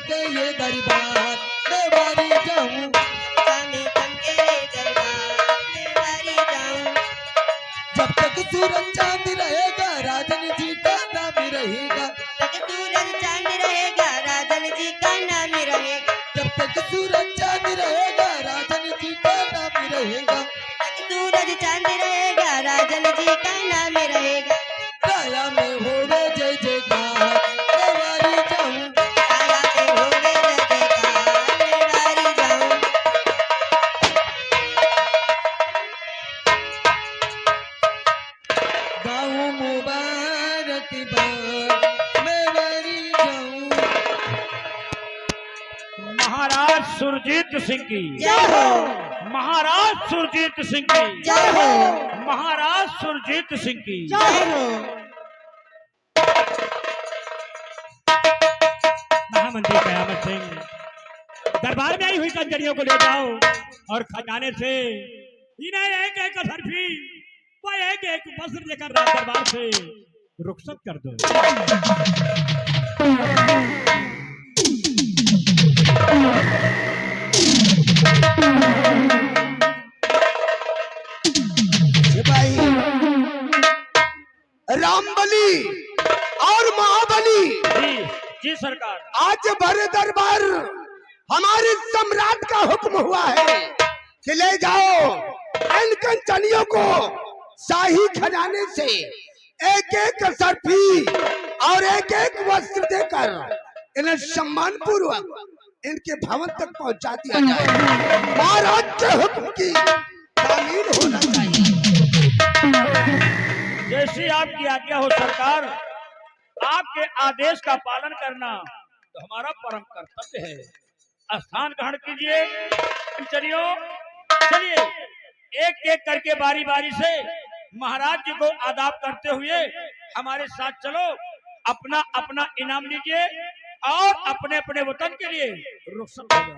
चमके ये दरबार मैं वारी जाऊं, जाने चमके दरबार में वारी जाऊं। जब तक सूरज चांद रहेगा राजन जी का नाम रहेगा, तक सूरज चांद रहेगा राजन जी का नाम रहेगा। जब तक सूरज चांद रहेगा राजन जी का नाम रहेगा, तक सूरज चांद रहेगा राजन जी का नाम रहेगा। काया में होवे जय जयकार मैं वारी जाऊं, काया में होवे जय जयकार मैं वारी जाऊं। गाऊं मुबारक बाद मैं वारी जाऊं। महाराज सुरजीत सिंह की जय हो, महाराज सुरजीत सिंह की जय हो, महाराज सुरजीत सिंह की जय हो। महामंत्री कयामत सिंह दरबार में आई हुई कंजरियों को ले जाओ और खजाने से इन्हें एक एक हरफी व एक एक वस्त्र लेकर राज दरबार से रुखसत कर दो। सिपाही रामबली और महाबली, जी जी सरकार। आज भरे दरबार हमारे सम्राट का हुक्म हुआ है कि ले जाओ इन कंचनियों को शाही खजाने से एक एक सर्फी और एक एक वस्त्र देकर इन्हें सम्मान पूर्वक इनके भवन तक पहुंचा दिया जाए। महाराज के हुक्म की तामील होना चाहिए। जैसी आपकी आज्ञा हो सरकार, आपके आदेश का पालन करना तो हमारा परम कर्तव्य है। स्थान ग्रहण कीजिए चलिए, एक एक करके बारी बारी से महाराज जी को आदाब करते हुए हमारे साथ चलो, अपना अपना इनाम लीजिए और अपने अपने वतन के लिए रुखसत हो जाओ।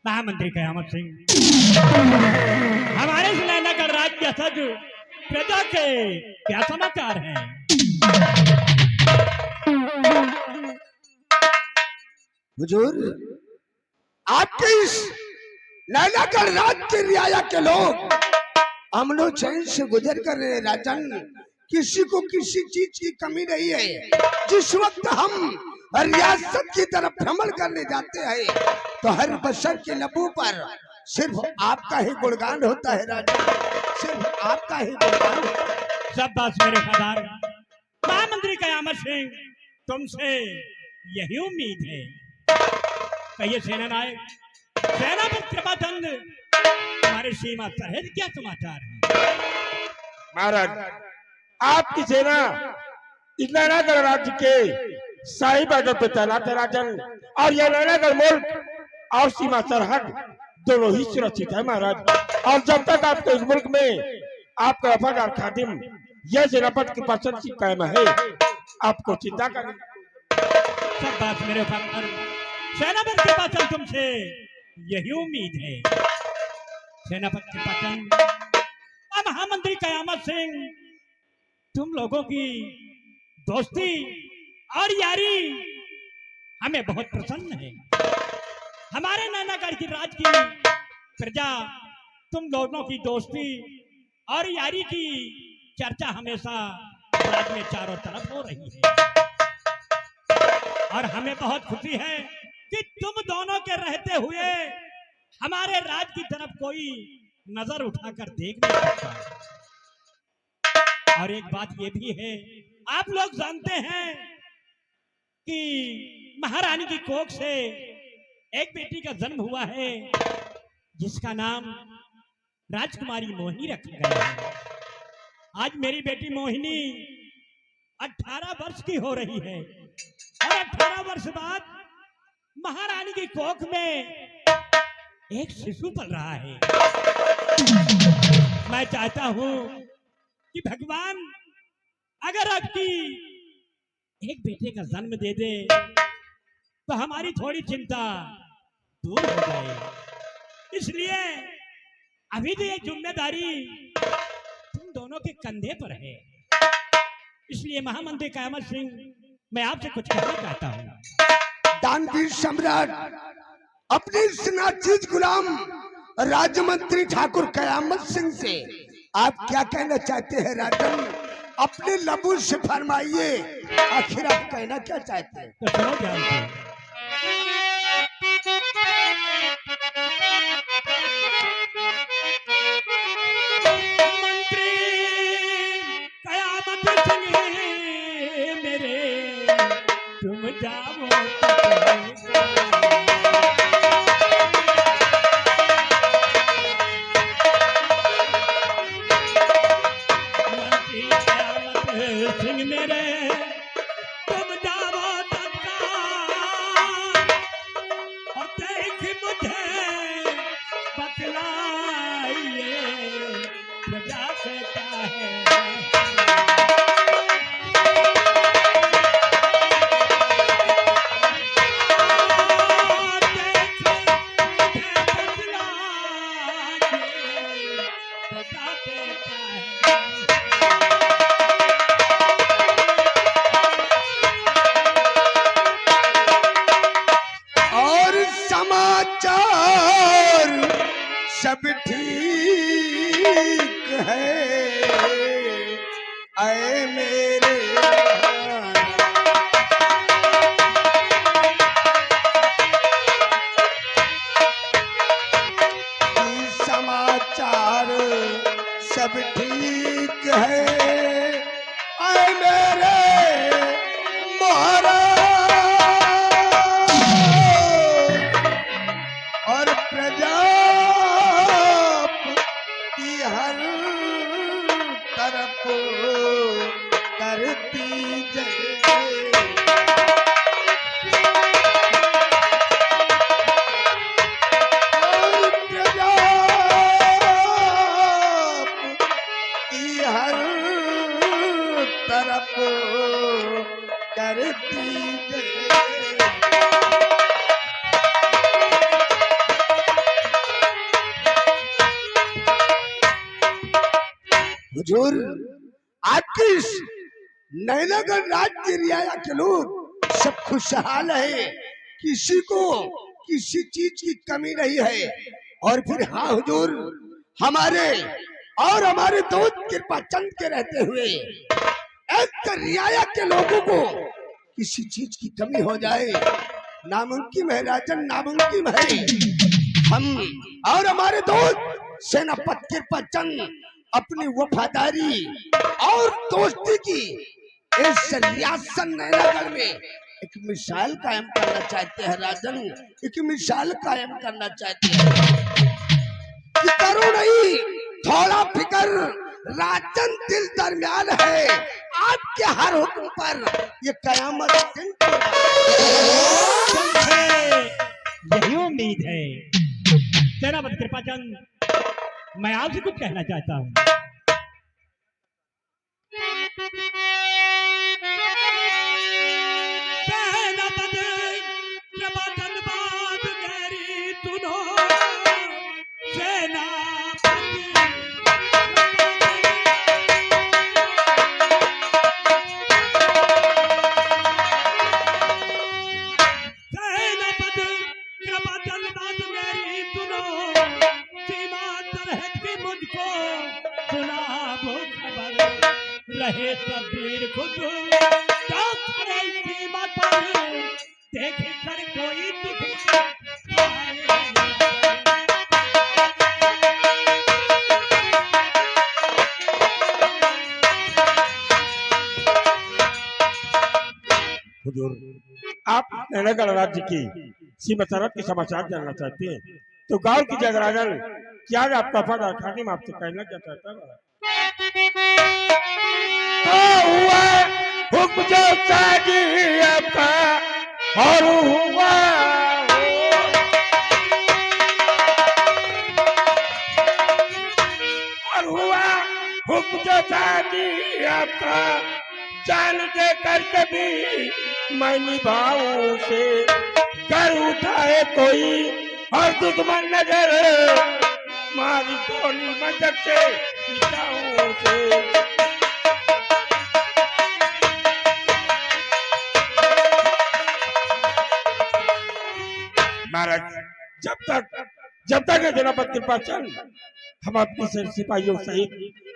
महामंत्री कयामत सिंह, हमारे सुनैना का राज्य सज प्रजा के क्या समाचार हैं? हुजूर, आपके इस लैलागढ़ राज के रियाया के लोग अमनो चैन से गुजर कर रहे राजन, किसी को किसी चीज की कमी नहीं है। जिस वक्त हम रियासत की तरफ भ्रमण करने जाते हैं तो हर बशर के लबों पर सिर्फ आपका ही गुणगान होता है राजन, सिर्फ आपका ही गुणगान होता है। सब बात मेरे खदार महामंत्री कयामत सिंह, तुमसे यही उम्मीद है। कहिए सेना नायक, सेनापति कृपाचंद, हमारे सीमा सरहद क्या समाचार है? महाराज, आपकी सेना इस लैलागढ़ राज्य के शाही बॉर्डर पर तैनात है राजन, और यह लैलागढ़ मुल्क और सीमा सरहद दोनों ही सुरक्षित है महाराज। और जब तक आपके इस मुल्क में आपका वफादार खादिम यह सेनापति कृपाचंद सिंह कायम है, आपको चिंता करनी। सब बात मेरे फखर, सेनापति कृपाचंद तुमसे यही उम्मीद है। सेनापति पतन और महामंत्री कयामत सिंह, तुम लोगों की दोस्ती और यारी हमें बहुत प्रसन्न है। हमारे नैनागढ़ की राज की प्रजा तुम दोनों की दोस्ती और यारी की चर्चा हमेशा राज में चारों तरफ हो रही है, और हमें बहुत खुशी है कि तुम दोनों के रहते हुए हमारे राज की तरफ कोई नजर उठाकर देख नहीं सकता। और एक बात ये भी है, आप लोग जानते हैं कि महारानी की कोख से एक बेटी का जन्म हुआ है जिसका नाम राजकुमारी मोहिनी रखा गया है। आज मेरी बेटी मोहिनी 18 वर्ष की हो रही है और 18 वर्ष बाद महारानी की कोख में एक शिशु पल रहा है। मैं चाहता हूं कि भगवान अगर आपकी एक बेटे का जन्म दे दे तो हमारी थोड़ी चिंता दूर हो जाए। इसलिए अभी तो ये जिम्मेदारी तुम दोनों के कंधे पर है। इसलिए महामंत्री कयामत सिंह, मैं आपसे कुछ कहना चाहता हूँ। दानवीर सम्राट अपने नाचीज गुलाम राज्यमंत्री ठाकुर कयामत सिंह से आप क्या कहना चाहते हैं राजन? अपने लबू से फरमाइए, आखिर आप कहना क्या चाहते हैं? तो सुनो ध्यान से। मंत्री कयामत सिंह मेरे, तुम जाओ सिंह मेरे, तुम जाओ तत्काल और देख मुझे बतलाइए प्रजा कहता है। देख मुझे बतलाइए प्रजा कहता है। समाचार सब ठीक है, ऐ मेरे समाचार सब ठीक है, ऐ मेरे महाराज। और प्रजा की हर तरफ करती जय, और प्रजा की हर तरफ करती जय। हुजूर, आपकी इस नैनागढ़ राज की रियाया के लोग सब खुशहाल है, किसी को किसी चीज की कमी नहीं है। और फिर हाँ हुजूर, हमारे और हमारे दोस्त कृपा चंद के रहते हुए एक रियाया के लोगों को किसी चीज की कमी हो जाए नामुमकिन है राजन, नामुमकिन है। हम और हमारे दोस्त सेनापति कृपा चंद अपनी वफादारी और दोस्ती की इस रियासत नैनागढ़ में एक मिसाल कायम करना चाहते हैं राजन, एक मिसाल कायम करना चाहते हैं। कि करो नहीं थोड़ा फिक्र राजन, दिल दरमियान है आपके हर हुक्म पर ये कयामत सिंह यही उम्मीद है। सेनापति कृपाचंद, मैं आपसे कुछ कहना चाहता हूँ। सेनापति कृपाचंद, बात मेरी तू सुनो सेनापति सेनापति कृपाचंद बात मेरी सुनो सीमा तरह की मुझको सुना वो खबर रहे सब वीर खुद क्या करे सीमा पर देख कर कोई दुख पाए। हुजूर, आप नैनागढ़ राज्य की सीमा सरहद के समाचार जानना चाहते हैं तो गांव की जगराजन क्या आपका फर्ज खादिम आपसे कहना क्या चाहता है? तो हुआ हुक्म जो साजी आपका और हुआ हुक्म जो साजी आपका जान दे कर कभी मैं निभाऊं से कर उठाए कोई और दुश्मन नजर मारी गोली मदद से मिटाऊं से। महाराज जब तक जनापत कृपाचंद हम अपने सिपाहियों सहित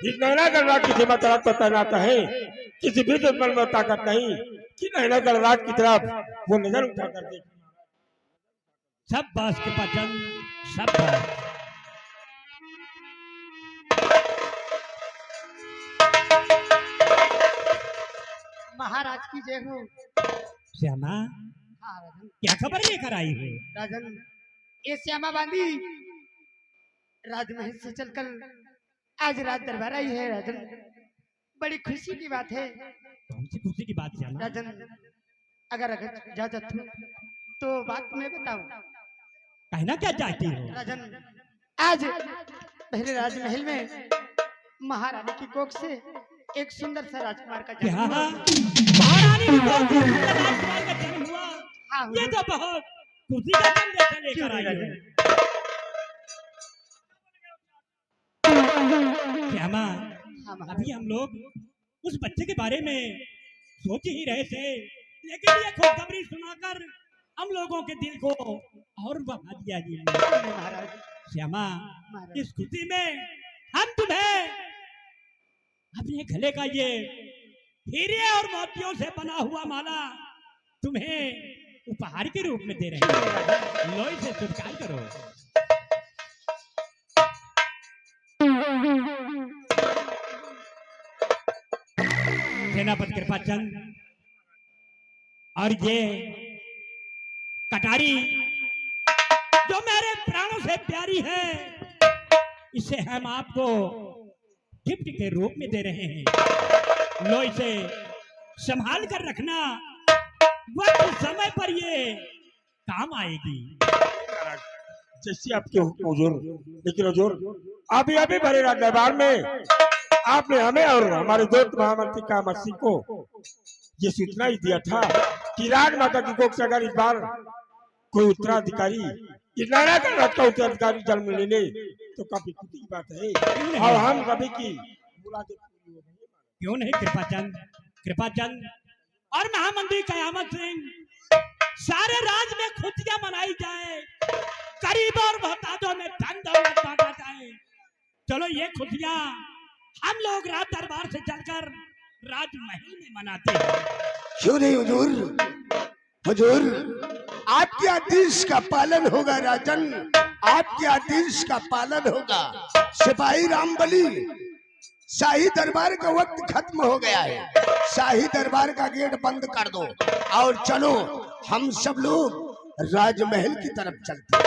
इस नैनागढ़ राज की सीमा तरफ पर तैनात है किसी भी दुश्मन में ताकत नहीं कि नैनागढ़ राज की तरफ वो नजर उठाकर देखे। सब बास कृपाचंद सब बास। महाराज की जय हो। श्यामा हाँ राजन। क्या खबर लेकर आई है? राजन ये श्यामा बांधी राजमहल से चलकर आज रात दरबार आई है राजन। बड़ी खुशी की बात है। कौन सी खुशी की बात श्यामा? राजन अगर इजाजत हो तो बात तुम्हें बताओ। कहना क्या चाहती हो? राजन आज पहले राजमहल में महारानी की कोख से एक सुंदर सा राजकुमार का क्या जन्म हुआ। महारानी की कोख से राजकुमार का जन्म हुआ? हाँ, ये तो बहुत खुशी का संदेश लेकर आई है। श्यामा हाँ, अभी हम लोग उस बच्चे के बारे में सोच ही रहे थे लेकिन ये खुशखबरी सुनाकर हम लोगों के दिल को और बढ़ा दिया जी महाराज। श्यामा। महाराज। इस खुशी में हम तुम्हें अपने गले का ये हीरे और मोतियों से बना हुआ माला तुम्हें उपहार के रूप में दे रहे हैं। लो इसे स्वीकार करो। सेनापति कृपाचंद और ये कटारी जो मेरे प्राणों से प्यारी है इसे हम आपको गिफ्ट के रूप में दे रहे हैं। लो इसे संभाल कर रखना वक्त समय पर ये काम आएगी। जैसे आपके हुक्म हुजूर। लेकिन हुजूर अभी अभी भरे राज दरबार में आपने हमें और हमारे दोस्त महामंत्री कामत सिंह को ये सूचना ही दिया था कि राजमाता की कोख से अगर इस बार कोई उत्तराधिकारी इस नैनागढ़ राज का उत्तराधिकारी जन्म ले ले तो काफी खुशी की बात है और हम सभी की मुरादें पूरी हो गई। क्यों नहीं कृपाचंद और महामंत्री कयामत सिंह सारे राज में खुशियां मनाई जाए, गरीब और मोहताजों में धन दौलत बांटा जाए। चलो ये खुशियां हम लोग रात दरबार से चलकर राजमहल में मनाते हैं। क्यों नहीं हुजूर? हुजूर आपके आदेश का पालन होगा राजन, आपके आदेश का पालन होगा। सिपाही रामबली शाही दरबार का वक्त खत्म हो गया है, शाही दरबार का गेट बंद कर दो और चलो हम सब लोग राजमहल की तरफ चलते हैं।